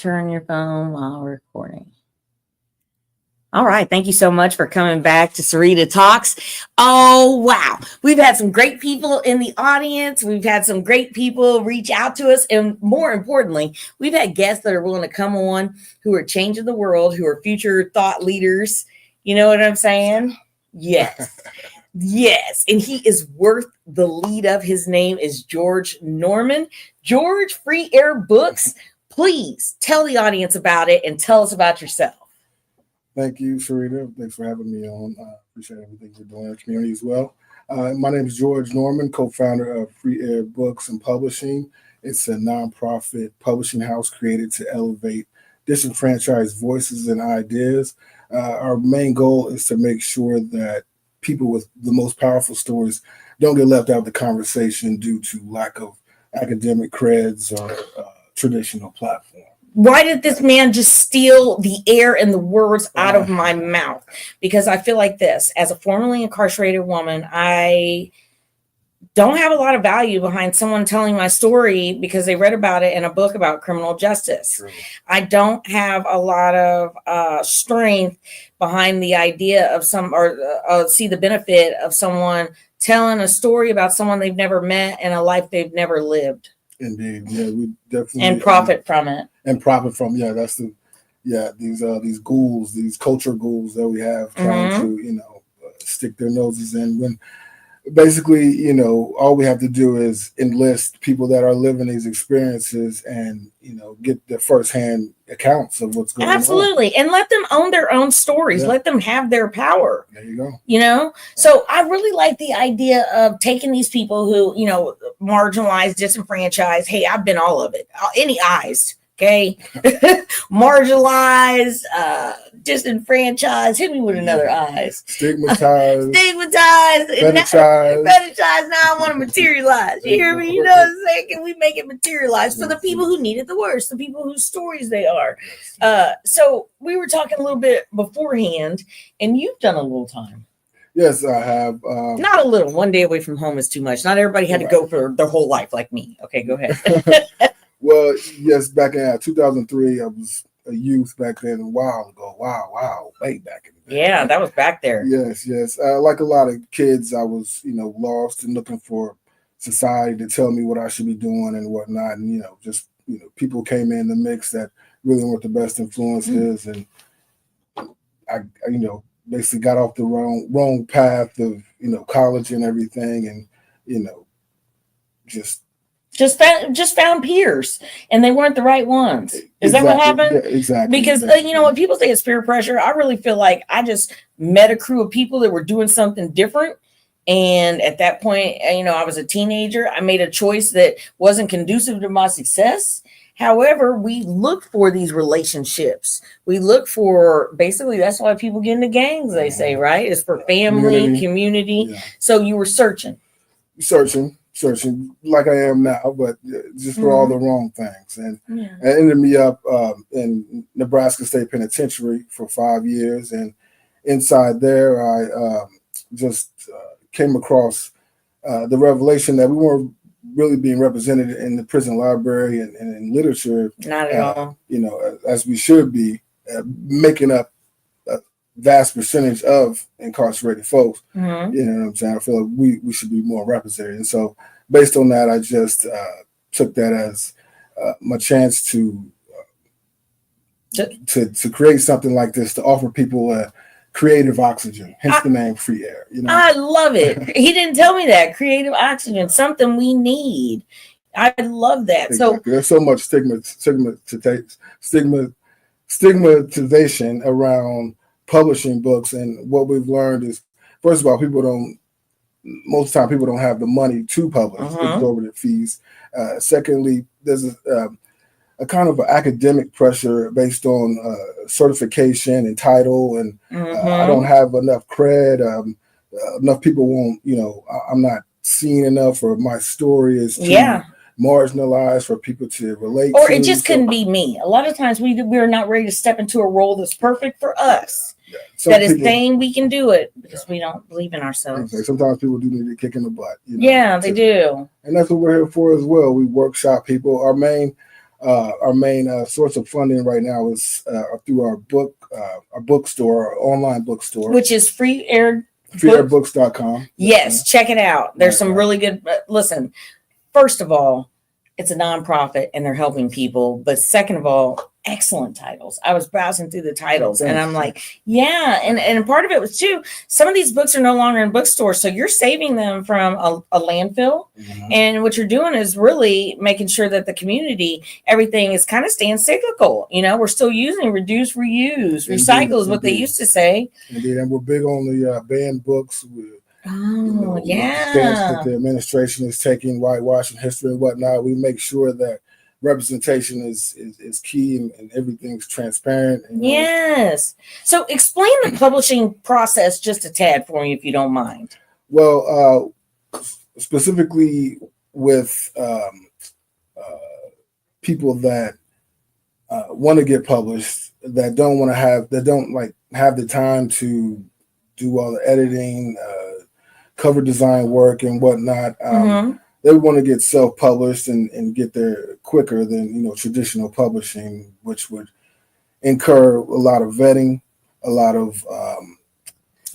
turn your phone while recording. All right. Thank you so much for coming back to Sarita Talks. Oh, wow. We've had some great people in the audience. We've had some great people reach out to us. And more importantly, we've had guests that are willing to come on who are changing the world, who are future thought leaders. You know what I'm saying? Yes. Yes. And he is worth the lead of. His name is George Norman. George, Free Air Books. Please tell the audience about it and tell us about yourself. Thank you, Sarita. Thanks for having me on. I appreciate everything you're doing in the community as well. My name is George Norman, co-founder of Free Air Books and Publishing. It's a nonprofit publishing house created to elevate disenfranchised voices and ideas. Our main goal is to make sure that people with the most powerful stories don't get left out of the conversation due to lack of academic creds or traditional platform. Why did this man just steal the air and the words out of my mouth? Because I feel like this, as a formerly incarcerated woman, I don't have a lot of value behind someone telling my story because they read about it in a book about criminal justice. True. I don't have a lot of strength behind the idea of see the benefit of someone telling a story about someone they've never met and a life they've never lived. Indeed, yeah, we definitely and profit from it. These ghouls, these culture ghouls that we have trying to stick their noses in. When basically, all we have to do is enlist people that are living these experiences and get the firsthand accounts of what's going on. Absolutely, and let them own their own stories. Yeah. Let them have their power. There you go. So I really like the idea of taking these people who marginalized, disenfranchised. Hey, I've been all of it. Any eyes. Okay, marginalized, disenfranchised. Hit me with another eyes. Stigmatized. Fetishized. Now I want to materialize. You hear me? You know what I'm saying? Can we make it materialize for the people who need it the worst, the people whose stories they are? So we were talking a little bit beforehand, and you've done a little time. Yes, I have. Not a little. 1 day away from home is too much. Not everybody had to go for their whole life like me. Okay, go ahead. Well, yes, back in 2003, I was a youth back then, a while ago. Wow, way back in the day. Yeah, that was back there. Yes. Like a lot of kids, I was, lost and looking for society to tell me what I should be doing and whatnot. And, people came in the mix that really weren't the best influences. And I basically got off the wrong path of, college and everything. And, just found peers and they weren't the right ones. Is that what happened? Yeah, exactly. Because when people say it's peer pressure, I really feel like I just met a crew of people that were doing something different. And at that point, I was a teenager. I made a choice that wasn't conducive to my success. However, we look for these relationships. We look for, basically, that's why people get into gangs, they say, right? It's for family, community. Yeah. So you were searching like I am now, but just for all the wrong things. And I ended me up in Nebraska State Penitentiary for 5 years. And inside there, I just came across the revelation that we weren't really being represented in the prison library and in literature. Not at all. As we should be, making up a vast percentage of incarcerated folks. You know what I'm saying? I feel like we should be more represented. And so based on that, I just took that as my chance to create something like this, to offer people a creative oxygen, hence the name Free Air. I love it. He didn't tell me that. Creative oxygen, something we need. I love that. Exactly. So there's so much stigmatization around publishing books, and what we've learned is, first of all, most of the time people don't have the money to publish, exorbitant fees. Secondly, there's a kind of academic pressure based on certification and title, and I don't have enough cred. Enough people won't, I'm not seen enough, or my story is too marginalized for people to relate or to. It just couldn't be me. A lot of times we're not ready to step into a role that's perfect for us. That is saying we can do it because we don't believe in ourselves. Okay. Sometimes people do need a kick in the butt. They do. And that's what we're here for as well. We workshop people. Our main Our main source of funding right now is through our bookstore, our online bookstore, which is freeairbooks.com. Yes, check it out. There's some Right. really good. Listen, first of all, it's a nonprofit and they're helping people. But second of all, excellent titles. I was browsing through the titles and I'm like, yeah. And part of it was too, some of these books are no longer in bookstores. So you're saving them from a landfill. Mhm. And what you're doing is really making sure that the community, everything is kind of staying cyclical. You know, we're still using reduce, reuse, recycle is what they Indeed. used to say. Indeed, and we're big on the banned books. Oh, With the stance that the administration is taking, whitewashing history and whatnot. We make sure that representation is key and everything's transparent. And, yes. So explain the publishing process just a tad for me, if you don't mind. Well, specifically with people that want to get published, that don't want to have the time to do all the editing, cover design work and whatnot. They want to get self-published and get there quicker than traditional publishing, which would incur a lot of vetting, a lot of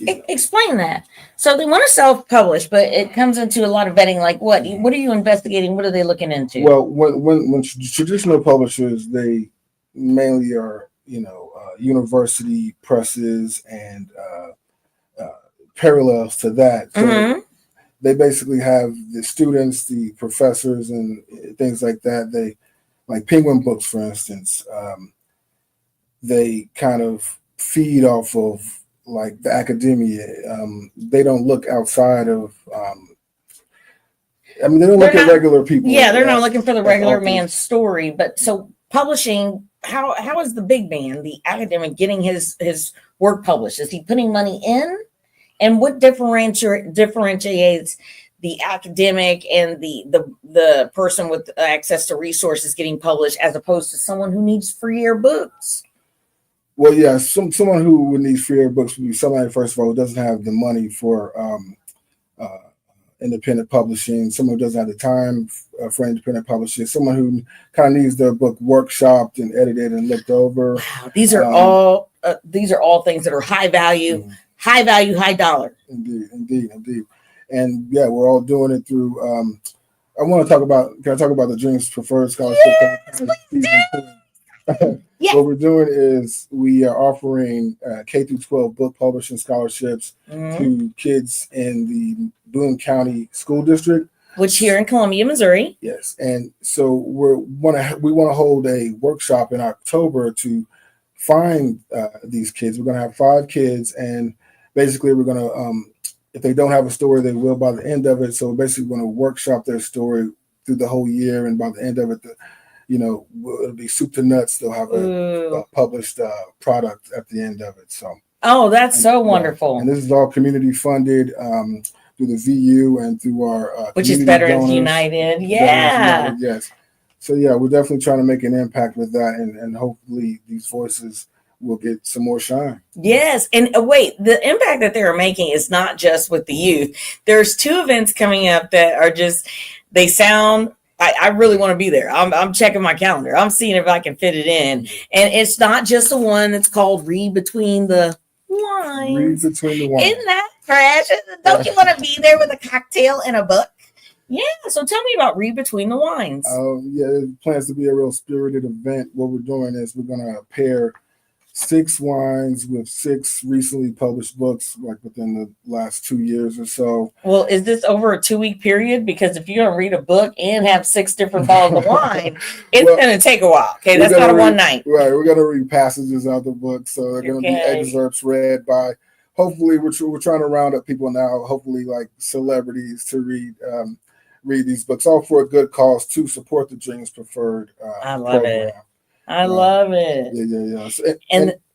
explain that. So they want to self-publish, but it comes into a lot of vetting. Like what are you investigating? What are they looking into? Well, when traditional publishers, they mainly are university presses and parallels to that. So they basically have the students, the professors, and things like that. They, like Penguin Books, for instance, they kind of feed off of like the academia. They don't look outside of. They don't look at regular people. Yeah, they're not looking for the regular man's story. But so publishing, how is the big man, the academic, getting his work published? Is he putting money in? And what differentiates the academic and the person with access to resources getting published as opposed to someone who needs free air books? Well, yeah, someone who would need free air books would be somebody, first of all, who doesn't have the money for independent publishing, someone who doesn't have the time for independent publishing, someone who kind of needs their book workshopped and edited and looked over. Wow, these are all things that are high value. Mm-hmm. High value, high dollar. Indeed. And yeah, we're all doing it through. Can I talk about the Dreams Preferred Scholarship? Yes, What we're doing is we are offering K through 12 book publishing scholarships to kids in the Boone County School District, which here in Columbia, Missouri. Yes, and so we want to hold a workshop in October to find these kids. We're going to have 5 kids, and basically we're going to, if they don't have a story, they will by the end of it. So basically we're going to workshop their story through the whole year, and by the end of it, it'll be soup to nuts. They'll have a published product at the end of it. So that's so wonderful. And this is all community funded through the VU and through our which is Veterans United. Yeah. Yes. So yeah, we're definitely trying to make an impact with that, and hopefully these voices will get some more shine. Yes. And wait, the impact that they're making is not just with the youth. There's 2 events coming up that are just, they sound, I really want to be there. I'm checking my calendar. I'm seeing if I can fit it in. And it's not just the one that's called Read Between the Lines. Read Between the Lines. Isn't that fresh? Don't you want to be there with a cocktail and a book? Yeah. So tell me about Read Between the Lines. It plans to be a real spirited event. What we're doing is we're going to pair 6 wines with 6 recently published books, like within the last 2 years or so. Well, is this over a 2-week period? Because if you're going to read a book and have 6 different bottles of wine, it's going to take a while. Okay, that's not a one night. Right, we're going to read passages out of the book, so they're going to be excerpts read by. Hopefully, we're trying to round up people now. Hopefully, like celebrities to read these books, all for a good cause to support the Dreams Preferred. I love it. I love it. Yeah.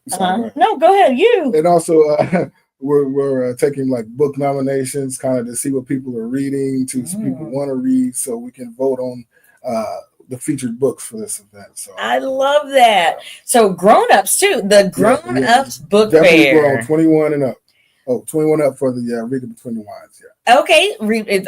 So, no, go ahead. You. And also, we're taking like book nominations, kind of to see what people are reading, to see people want to read, so we can vote on the featured books for this event. So I love that. So grown-ups too. The grown-ups book definitely fair. 21 and up. 21 up for the Read Between the Lines. Yeah. Okay,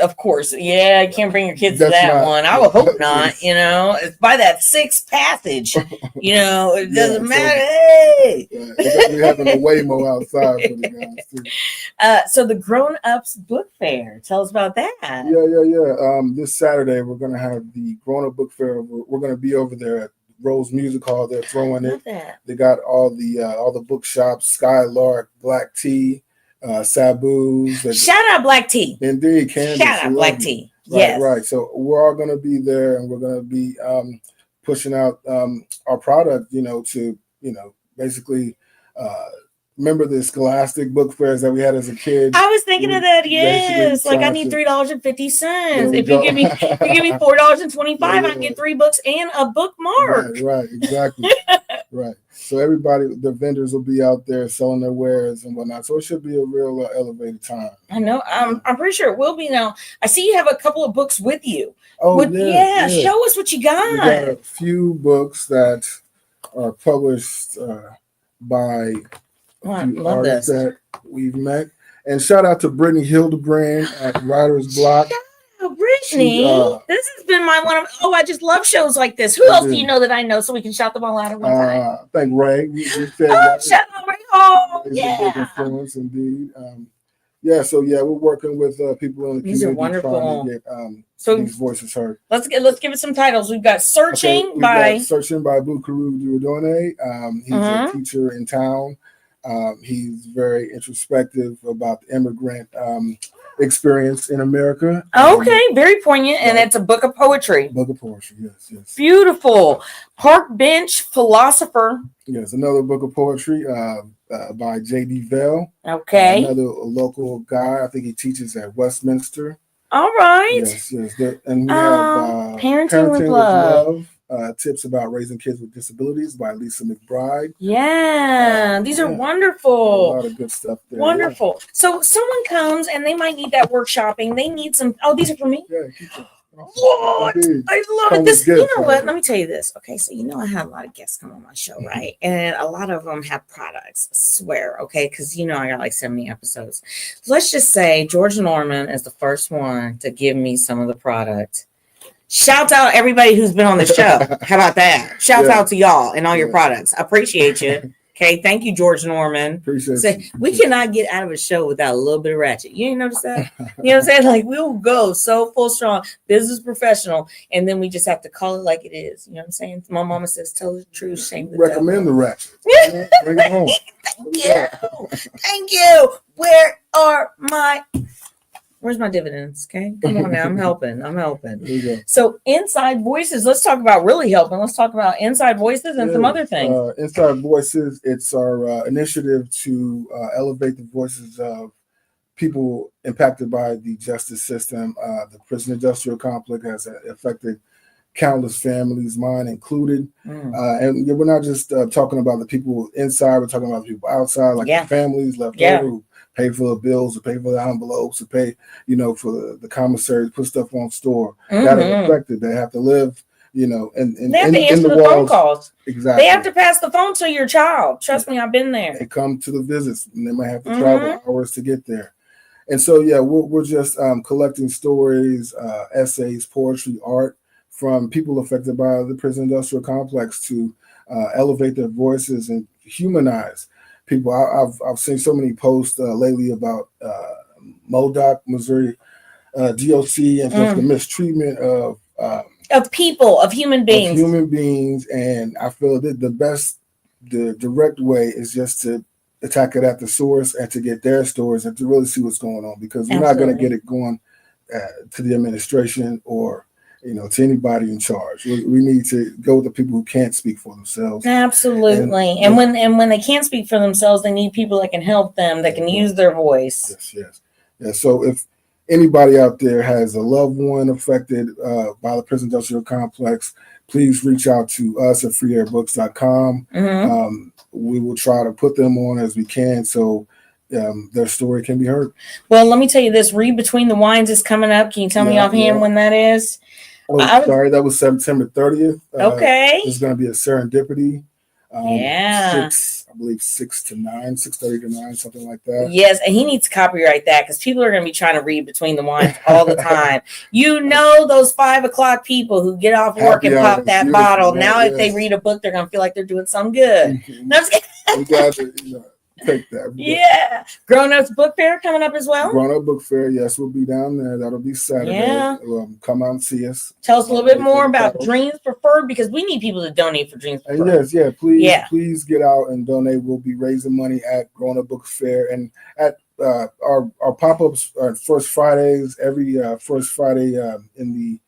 of course. Yeah, I can't bring your kids to That's that not- one. I would hope not. Yes. You know, it's by that sixth passage. You know, it Yeah, doesn't so- matter. Hey. We're having a Waymo outside for the guys too. So the Grown Ups Book Fair. Tell us about that. Yeah. This Saturday we're gonna have the Grown Up Book Fair. We're gonna be over there at Rose Music Hall. They're throwing Love it. that. They got all the bookshops, Skylark, Black Tea, Sabu's. Shout out Black Tea. Indeed, Candace. Shout out we Black love you. Tea. Right, Yes. right. So we're all going to be there, and we're going to be pushing out our product. To basically remember the Scholastic book fairs that we had as a kid. I was thinking of that. Basically Yes, like I trying need to- $3.50. we if you go. give me $4.25, I Yeah. can get 3 books and a bookmark. Right, exactly. Right. So everybody, the vendors will be out there selling their wares and whatnot. So it should be a real elevated time. I know. I'm pretty sure it will be now. I see you have a couple of books with you. Oh, Yeah. Show us what you We got a got. few books that are published by Oh, I a few love artists this. that we've met. And shout out to Brittany Hildebrand at Writer's Block. Oh, Brittany, this has been one of. Oh, I just love shows like this. Who else do you know that I know so we can shout them all out at one time? I think Ray. We said Oh, Ray. shout out Ray Hall. He's a big Yeah. influence indeed. We're working with people in the These are community trying wonderful. to get So these voices heard. let's give it some titles. We've got Searching We've by. got Searching by Bukaru Duodone. He's Mhm. a teacher in town. He's very introspective about the immigrant experience in America. Okay, very poignant, and it's a book of poetry. Book of poetry, yes. Beautiful. Park Bench Philosopher. Yes, another book of poetry by J.D. Vell. Okay. Another local guy. I think he teaches at Westminster. All right. Yes. And we have Parenting with Love. Tips about raising kids with disabilities by Lisa McBride. Yeah, these are Yeah. A wonderful. lot of good stuff there. Wonderful. So someone comes and they might need that workshopping. They need some. Oh, these are for me. Yeah, keep it. What? Indeed. I love Come it. This. with You gifts, know what? right? Let me tell you this. Okay, so I had a lot of guests come on my show, right? And a lot of them have products. I swear, okay, because I got like 70 episodes. Let's just say George Norman is the first one to give me some of the product. Shout out everybody who's been on the show. How about that? Shout Yeah. out to y'all and all your Yeah. products. I appreciate you. Okay, thank you, George Norman. Appreciate So you. we cannot get out of a show without a little bit of ratchet. You ain't notice that? You know what I'm saying? Like we'll go so full strong, business professional, and then we just have to call it like it is. You know what I'm saying? My mama says, "Tell the truth, shame the Recommend the devil." ratchet. Bring it home. Thank you. Where's my dividends? Okay, come on now. I'm helping. There you go. So Inside Voices. Let's talk about really helping. Let's talk about Inside Voices and some Yeah. other things. Inside Voices, it's our initiative to elevate the voices of people impacted by the justice system. The prison industrial complex has affected countless families, mine included. And we're not just talking about the people inside, we're talking about the people outside, like Yeah. the families left Yeah. over who pay for the bills, or pay for the envelopes, or pay, for the commissary to put stuff on store. That Mhm. are affected. They have to live, in They have to answer the phone walls. calls. Exactly. They have to pass the phone to your child. Trust me, I've been there. They come to the visits, and they might have to Mhm. travel hours to get there. And so, we're just collecting stories, essays, poetry, art from people affected by the prison industrial complex to elevate their voices and humanize people. I've seen so many posts lately about MODOC, Missouri DOC, and just the mistreatment of People, of human beings. human beings. And I feel that the direct way is just to attack it at the source and to get their stories and to really see what's going on, because we're not going to Absolutely. get it going to the administration or to anybody in charge. We need to go with the people who can't speak for themselves. Absolutely. And when they can't speak for themselves, they need people that can help them, that can use their voice. Yes. Yeah. So if anybody out there has a loved one affected by the prison industrial complex, please reach out to us at freeairbooks.com. Mhm. We will try to put them on as we can so their story can be heard. Well, let me tell you this. Read Between the Wines is coming up. Can you tell me Yeah, offhand yeah. when that is? Oh, sorry, that was September 30th. Okay. There's going to be a serendipity Yeah. 6 to 9, 6:30 to 9, something like that. Yes, and he needs to copyright that because people are going to be trying to read between the lines all the time. You know those 5 o'clock people who get off work Happy and hour pop is that beautiful, bottle. right? Now, if they Yes. read a book, they're going to feel like they're doing something good. No, I'm just kidding. We got to take that. Yeah. Grown Ups Book Fair coming up as well. Grown Up Book Fair, yes, we'll be down there. That'll be Saturday. Yeah. Come out and see us. Tell us a little bit more about Dreams Preferred because we need people to donate for Dreams And Preferred. please get out and donate. We'll be raising money at Grown Up Book Fair and at our pop-ups first Fridays, every first Friday in the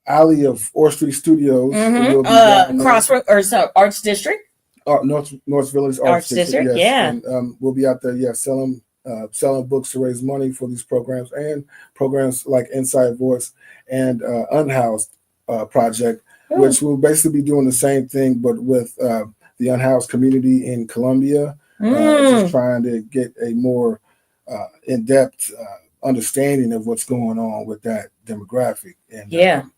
alley of Orr Street Studios. We'll be Crossroad or Arts District. North Village Arts District, yes. Yeah. And we'll be out there, selling books to raise money for these programs and programs like Inside Voice and Unhoused Project, which will basically be doing the same thing, but with the unhoused community in Columbia, just trying to get a more in-depth understanding of what's going on with that demographic. And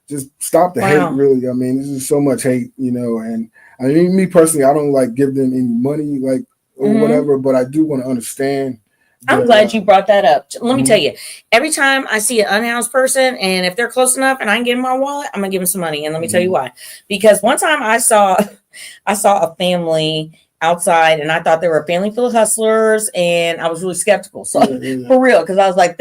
just stop the hate, really. I mean, there's just so much hate, and I mean, me personally, I don't like give them any money, like, or whatever, but I do want to understand. I'm glad you brought that up. Let me tell you, every time I see an unhoused person, and if they're close enough and I can give them my wallet, I'm gonna give them some money. And let me tell you why. Because one time I saw a family outside and I thought they were a family full of hustlers and I was really skeptical. So for real, because I was like,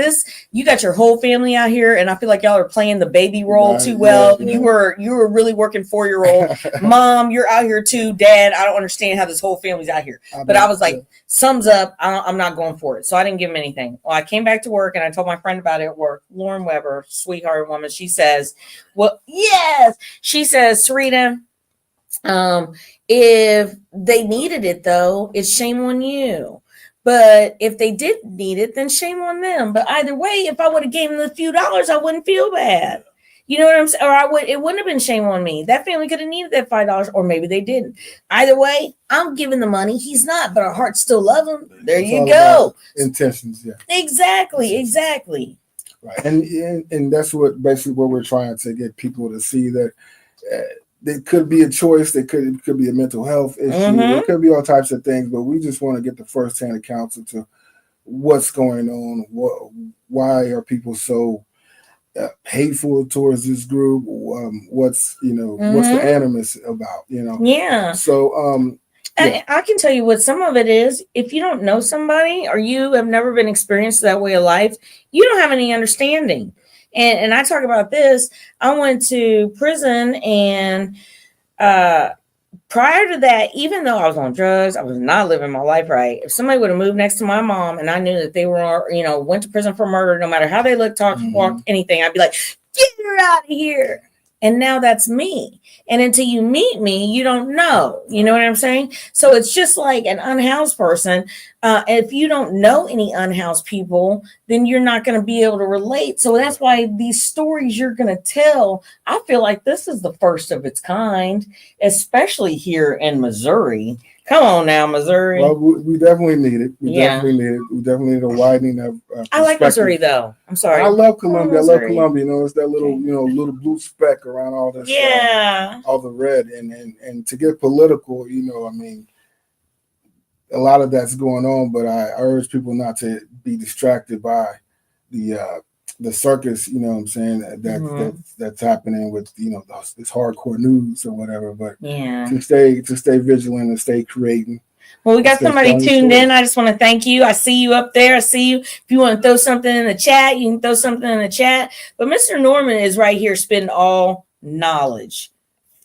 you got your whole family out here and I feel like y'all are playing the baby role too well. You were really working 4-year-old. Mom, you're out here too. Dad, I don't understand how this whole family's out here. But I was like, sums up, I'm not going for it. So I didn't give him anything. Well, I came back to work and I told my friend about it at work. Lauren Weber, sweetheart woman. She says, she says, Sarita, if they needed it though, it's shame on you. But if they didn't need it, then shame on them. But either way, if I would have given them a few dollars, I wouldn't feel bad. You know what I'm saying? Or it wouldn't have been shame on me. That family could have needed that $5, or maybe they didn't. Either way, I'm giving the money. He's not, but our hearts still love him. There you go. Intentions, yeah. Exactly. Right, and that's what basically what we're trying to get people to see, that there could be a choice. It could be a mental health issue. It could be all types of things, but we just want to get the firsthand accounts into what's going on. Why are people so hateful towards this group? What's the animus about? Yeah. So I can tell you what some of it is. If you don't know somebody or you have never been experienced that way of life, you don't have any understanding. And I talk about this. I went to prison, and prior to that, even though I was on drugs, I was not living my life right. If somebody would have moved next to my mom and I knew that they were, went to prison for murder, no matter how they looked, talked, walked, anything, I'd be like, get her out of here. And now that's me. And until you meet me, you don't know. You know what I'm saying? So it's just like an unhoused person. If you don't know any unhoused people, then you're not going to be able to relate. So that's why these stories you're going to tell, I feel like this is the first of its kind, especially here in Missouri. Come on now, Missouri. Well, we definitely need it. We definitely need a widening of I like Missouri, though. I'm sorry. I love Columbia. I love Columbia. It's that little, little blue speck around all this. All the red. And to get political, I mean, a lot of that's going on, but I urge people not to be distracted by the circus, what I'm saying, that's happening with, this hardcore news or whatever, but to stay vigilant and stay creating. Well, we got somebody tuned in. I just want to thank you. I see you up there. I see you. If you want to throw something in the chat, you can throw something in the chat. But Mr. Norman is right here spitting all knowledge.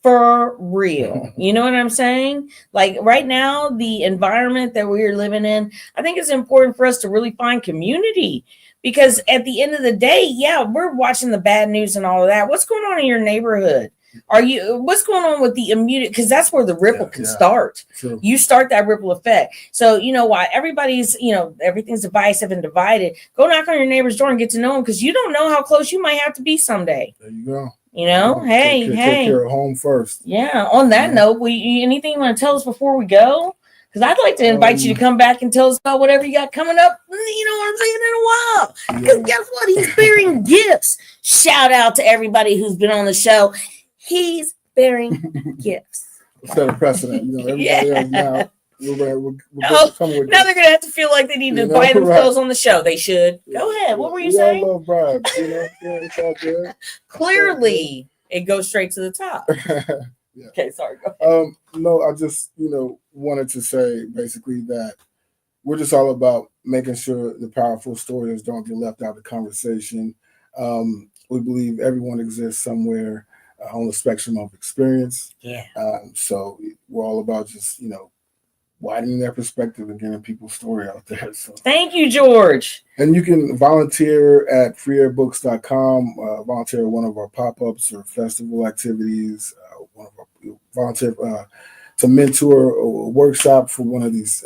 For real. You know what I'm saying? Like right now, the environment that we're living in, I think it's important for us to really find community. Because at the end of the day, we're watching the bad news and all of that. What's going on in your neighborhood? What's going on with the immediate? Because that's where the ripple can start. True. You start that ripple effect. So, why everybody's, everything's divisive and divided. Go knock on your neighbor's door and get to know them, because you don't know how close you might have to be someday. There you go. Hey. Take care of home first. Yeah. On that note, anything you want to tell us before we go? Because I'd like to invite you to come back and tell us about whatever you got coming up, you know what I'm saying, in a while. Because guess what? He's bearing gifts. Shout out to everybody who's been on the show. He's bearing gifts. set a precedent. Everybody else now. We're Oh, coming with now they're gonna have to feel like they need to buy themselves on the show. They should. Go ahead. What were you saying? We all love bribes, Yeah, it's all good. Clearly, it goes straight to the top. Yeah. Okay, sorry. Go ahead. No, I just wanted to say basically that we're just all about making sure the powerful stories don't get left out of the conversation. We believe everyone exists somewhere on the spectrum of experience. Yeah. So we're all about just widening their perspective and getting people's story out there. So Thank you, George. And you can volunteer at freeairbooks.com, volunteer at one of our pop-ups or festival activities, one of our volunteer to mentor a workshop for one of these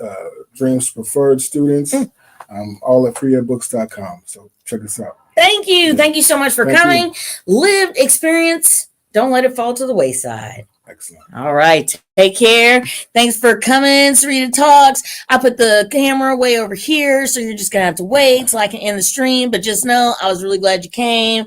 Dreams Preferred students, all at freeairbooks.com. So check us out. Thank you. Yeah. Thank you so much for coming. Lived experience. Don't let it fall to the wayside. Excellent. All right. Take care. Thanks for coming. Sarita Talks. I put the camera way over here, so you're just going to have to wait till I can end the stream. But just know I was really glad you came.